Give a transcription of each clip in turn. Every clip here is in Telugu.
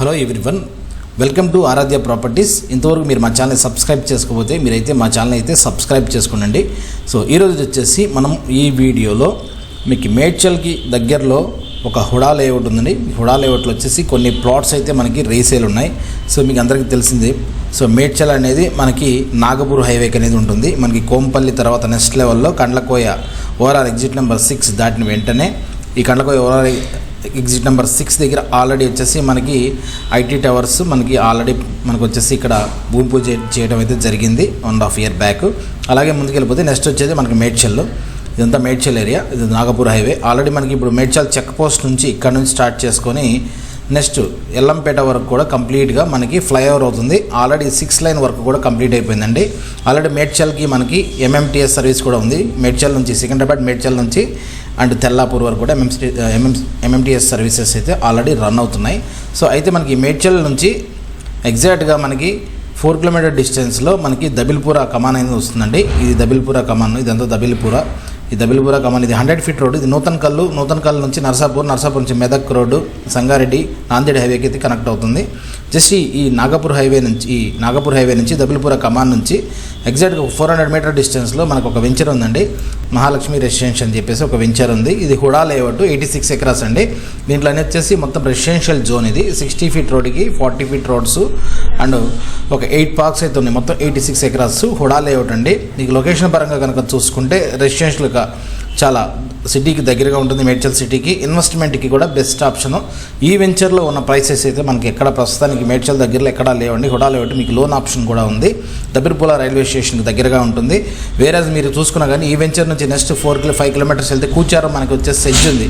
Hello everyone, welcome to Aradhya properties. ఇంతవరకు మీరు మా ఛానల్ సబ్స్క్రైబ్ చేసుకోకపోతే మీరైతే మా ఛానల్ అయితే సబ్స్క్రైబ్ చేసుకోండి. సో ఈరోజు వచ్చేసి మనం ఈ వీడియోలో మీకు మేడ్చల్కి దగ్గరలో ఒక హుడా లేఅవుట్ ఉందండి. హుడా లేఅవుట్లో వచ్చేసి కొన్ని ప్లాట్స్ అయితే మనకి రీసేల్ ఉన్నాయి. సో మీకు అందరికీ తెలిసిందే, సో మేడ్చల్ అనేది మనకి నాగపూర్ హైవేకి అనేది ఉంటుంది. మనకి కోంపల్లి తర్వాత నెక్స్ట్ లెవెల్లో కండ్లకోయ ఓఆర్ఆర్ ఎగ్జిట్ నెంబర్ 6 దాటిన వెంటనే ఈ కండ్లకోయ ఓఆర్ఆర్ ఎగ్జిట్ నెంబర్ 6 దగ్గర ఆల్రెడీ వచ్చేసి మనకి ఐటీ టవర్స్ మనకి ఆల్రెడీ మనకు వచ్చేసి ఇక్కడ భూమి పూజ చేయడం అయితే జరిగింది 1.5 year బ్యాక్. అలాగే ముందుకెళ్ళిపోతే నెక్స్ట్ వచ్చేది మనకి మేడ్చల్. ఇదంతా మేడ్చల్ ఏరియా, ఇది నాగపూర్ హైవే. ఆల్రెడీ మనకి ఇప్పుడు మేడ్చల్ చెక్ పోస్ట్ నుంచి ఇక్కడ నుంచి స్టార్ట్ చేసుకొని నెక్స్ట్ ఎల్లంపేట వరకు కూడా కంప్లీట్గా మనకి ఫ్లైఓవర్ అవుతుంది. ఆల్రెడీ 6 lane వరకు కూడా కంప్లీట్ అయిపోయిందండి. ఆల్రెడీ మేడ్చల్కి మనకి ఎంఎంటీఎస్ సర్వీస్ కూడా ఉంది. మేడ్చల్ నుంచి సికింద్రాబాద్, మేడ్చల్ నుంచి అండ్ తెల్లాపూర్ వరకు కూడా ఎంఎంటీఎస్ సర్వీసెస్ అయితే ఆల్రెడీ రన్ అవుతున్నాయి. సో అయితే మనకి మేడ్చల్ నుంచి ఎగ్జాక్ట్గా మనకి 4 kilometer డిస్టెన్స్లో మనకి దబిల్పురా కమాన్ అనేది వస్తుందండి. ఇది దబిల్పురా కమాన్, ఇదంతా దబిల్పురా. ఈ దబిల్పురా కమాన్ ఇది 100 feet రోడ్. ఇది నూతన్ కల్ నుంచి నర్సాపూర్ నుంచి మెదక్ రోడ్డు, సంగారెడ్డి, నాందేడ్ హైవేకి అయితే కనెక్ట్ అవుతుంది. జస్ట్ ఈ నాగపూర్ హైవే నుంచి దబిల్పురా కమాన్ నుంచి ఎగ్జాక్ట్గా 400 meter డిస్టెన్స్లో మనకు ఒక వెంచర్ ఉందండి. మహాలక్ష్మి రెసిడెన్షియల్ అని చెప్పేసి ఒక వెంచర్ ఉంది. ఇది హుడా లేఅవుట్, 86 acres అండి. దీంట్లో వచ్చేసి మొత్తం రెసిడెన్షియల్ జోన్. ఇది 60 feet రోడ్కి 40 feet రోడ్స్ అండ్ ఒక 8 parks అయితే ఉన్నాయి. మొత్తం 86 acres హుడా లేఅవుట్ అండి. మీకు లొకేషన్ పరంగా కనుక చూసుకుంటే రెసిడెన్షియల్గా చాలా సిటీకి దగ్గరగా ఉంటుంది. మేడ్చల్ సిటీకి ఇన్వెస్ట్మెంట్కి కూడా బెస్ట్ ఆప్షన్. ఈ వెంచర్లో ఉన్న ప్రైసెస్ అయితే మనకి ఎక్కడ ప్రస్తుతానికి మేడ్చల్ దగ్గరలో ఎక్కడా లేవండి. హుడా లేఅవుట్ మీకు లోన్ ఆప్షన్ కూడా ఉంది. దబిల్పురా రైల్వే స్టేషన్కి దగ్గరగా ఉంటుంది. వేరే మీరు చూసుకున్నా కానీ ఈ వెంచర్ నుంచి నెక్స్ట్ 5 kilometers వెళ్తే కూచారం మనకి వచ్చే సెజ్ ఉంది.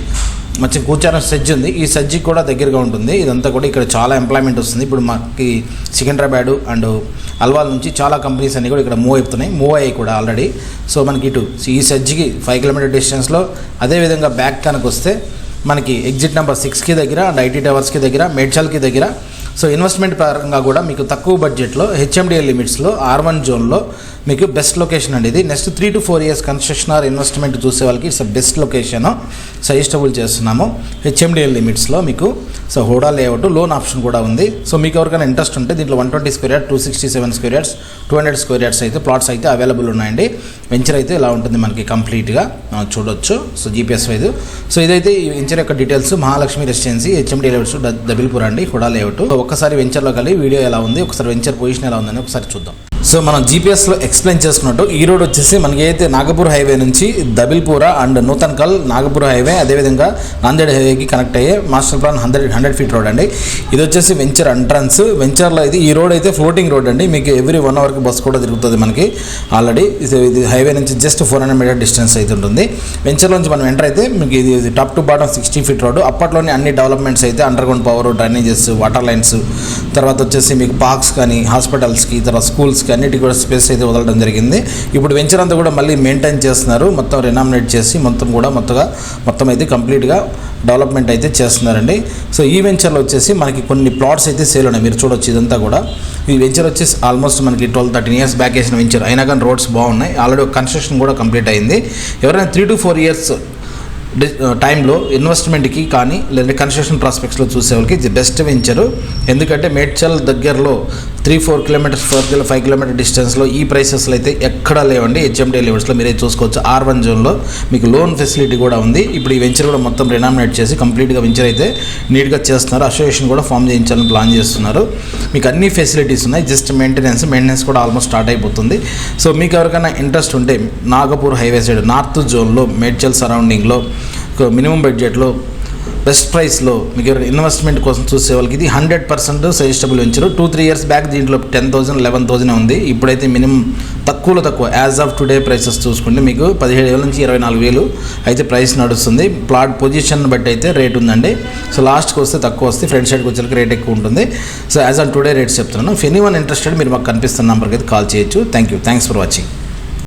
మంచి కూచారం సెజ్ ఉంది. ఈ సెజ్కి కూడా దగ్గరగా ఉంటుంది. ఇదంతా కూడా ఇక్కడ చాలా ఎంప్లాయ్మెంట్ వస్తుంది. ఇప్పుడు మనకి సికింద్రాబాద్ అండ్ అల్వాల్ నుంచి చాలా కంపెనీస్ అన్నీ కూడా ఇక్కడ మూవ్ అయ్యాయి కూడా ఆల్రెడీ. సో మనకి ఇటు ఈ సెజ్కి 5 kilometer డిస్టెన్స్లో, అదేవిధంగా బ్యాక్ కనుక వస్తే మనకి ఎగ్జిట్ నెంబర్ 6కి దగ్గర అండ్ ఐటీ టవర్స్కి దగ్గర, మేడ్చల్కి దగ్గర. సో ఇన్వెస్ట్మెంట్ పరంగా కూడా మీకు తక్కువ బడ్జెట్లో హెచ్ఎండిఎల్ లిమిట్స్లో R1 జోన్లో మీకు బెస్ట్ లొకేషన్ అండి. ఇది next 3 to 4 years construction or investment చూసే వాళ్ళకి ఇట్స్ బెస్ట్ లొకేషన్ సజెస్టబుల్ చేస్తున్నాము హెచ్ఎండిఎల్ లిమిట్స్లో మీకు. So HUDA layout loan option కూడా ఉంది. సో మీకు ఎవరికైనా ఇంట్రెస్ట్ ఉంటే దీంట్లో 120 square yards, 267 square yards, 200 square yards అయితే ప్లాట్స్ అయితే అవైలబుల్ ఉన్నాయండి. వెంచర్ అయితే ఇలా ఉంటుంది మనకి కంప్లీట్గా చూడొచ్చు. So GPS wise. సో ఇదైతే ఈ వెంచర్ యొక్క details. Mahalakshmi residency HMD layouts Dabilpura అండి, హుడా లేఅవుట్. ఒకసారి వెంచర్లో కలిగి వీడియో ఎలా ఉంది, ఒకసారి వెంచర్ పొజిషన్ ఎలా ఉందని ఒకసారి చూద్దాం. సో మనం జీపీఎస్లో ఎక్స్ప్లెయిన్ చేసుకున్నట్టు ఈ రోడ్ వచ్చేసి మనకి అయితే నాగపూర్ హైవే నుంచి దబిల్పురా అండ్ నూతన్ కల్ నాగపూర్ హైవే, అదేవిధంగా నాందేడ్ హైవేకి కనెక్ట్ అయ్యే మాస్టర్ ప్లాన్ 100 feet రోడ్ అండి. ఇది వచ్చేసి వెంచర్ ఎంట్రన్స్. వెంచర్లో ఈ రోడ్ అయితే ఫ్లోటింగ్ రోడ్ అండి. మీకు ఎవ్రీ 1 hourకి బస్ కూడా తిరుగుతుంది మనకి ఆల్రెడీ. ఇది హైవే నుంచి జస్ట్ 400 meter డిస్టెన్స్ అయితే ఉంటుంది. వెంచర్లోంచి మనం ఎంటర్ అయితే మీకు ఇది top to bottom 60 feet road. అప్పట్లోనే అన్ని డెవలప్మెంట్స్ అయితే underground power, drainages, water lines, తర్వాత వచ్చేసి మీకు పార్క్స్ కానీ, హాస్పిటల్స్కి, తర్వాత స్కూల్స్కి అన్నిటికీ కూడా స్పేస్ అయితే వదలడం జరిగింది. ఇప్పుడు వెంచర్ అంతా కూడా మళ్ళీ మెయింటైన్ చేస్తున్నారు. మొత్తం రెనామినేట్ చేసి మొత్తం అయితే కంప్లీట్గా డెవలప్మెంట్ అయితే చేస్తున్నారండి. సో ఈ వెంచర్లో వచ్చేసి మనకి కొన్ని ప్లాట్స్ అయితే సేల్ ఉన్నాయి. మీరు చూడొచ్చు ఇదంతా కూడా. ఈ వెంచర్ వచ్చేసి ఆల్మోస్ట్ మనకి 12-13 years బ్యాక్ వేసిన వెంచర్ అయినా కానీ రోడ్స్ బాగున్నాయి. ఆల్రెడీ కన్స్ట్రక్షన్ కూడా కంప్లీట్ అయింది. ఎవరైనా 3 to 4 years టైంలో ఇన్వెస్ట్మెంట్కి కానీ లేదా కన్స్ట్రక్షన్ ప్రాస్పెక్ట్స్లో చూసే వాళ్ళకి ఇది బెస్ట్ వెంచరు. ఎందుకంటే మేడ్చల్ దగ్గరలో 3-4 kilometers 5 kilometer డిస్టెన్స్లో ఈ ప్రైసెస్లో అయితే ఎక్కడా లేవండి. హెచ్ఎండి లెవెల్స్లో మీరే చూసుకోవచ్చు. R1 జోన్లో మీకు లోన్ ఫెసిలిటీ కూడా ఉంది. ఇప్పుడు ఈ వెంచర్ కూడా మొత్తం రెనామినేట్ చేసి కంప్లీట్గా వెంచర్ అయితే నీట్గా చేస్తున్నారు. అసోసియేషన్ కూడా ఫామ్ చేయించాలని ప్లాన్ చేస్తున్నారు. మీకు అన్ని ఫెసిలిటీస్ ఉన్నాయి. జస్ట్ మెయింటెనెన్స్ కూడా ఆల్మోస్ట్ స్టార్ట్ అయిపోతుంది. సో మీకు ఎవరికైనా ఇంట్రెస్ట్ ఉంటే నాగపూర్ హైవే సైడ్ నార్త్ జోన్లో మేడ్చల్ సరౌండింగ్లో మినిమం బడ్జెట్లో బెస్ట్ ప్రైస్లో మీకు ఎవరైనా ఇన్వెస్ట్మెంట్ కోసం చూసే వాళ్ళకి ఇది 100% సజెస్టబుల్ వెంచర్. 2-3 years బ్యాక్ దీంట్లో 10,000, 11,000 ఉంది. ఇప్పుడైతే మినిమం తక్కువ యాజ్ ఆఫ్ టుడే ప్రైసెస్ చూసుకుంటే మీకు 17,000 నుంచి 24,000 అయితే ప్రైస్ నడుస్తుంది. ప్లాట్ పొజిషన్ బట్టి అయితే రేట్ ఉందండి. సో లాస్ట్కి వస్తే తక్కువ వస్తే ఫ్రంట్ సైడ్కి వచ్చేసరికి రేట్ ఎక్కువ ఉంటుంది. So as on today rates చెప్తున్నాను. ఇఫ్ ఎనీవన్ ఇంట్రెస్టెడ్ మీరు మాకు కనిపిస్తున్న నెంబర్కి అయితే కాల్ చేయొచ్చు. Thanks for watching.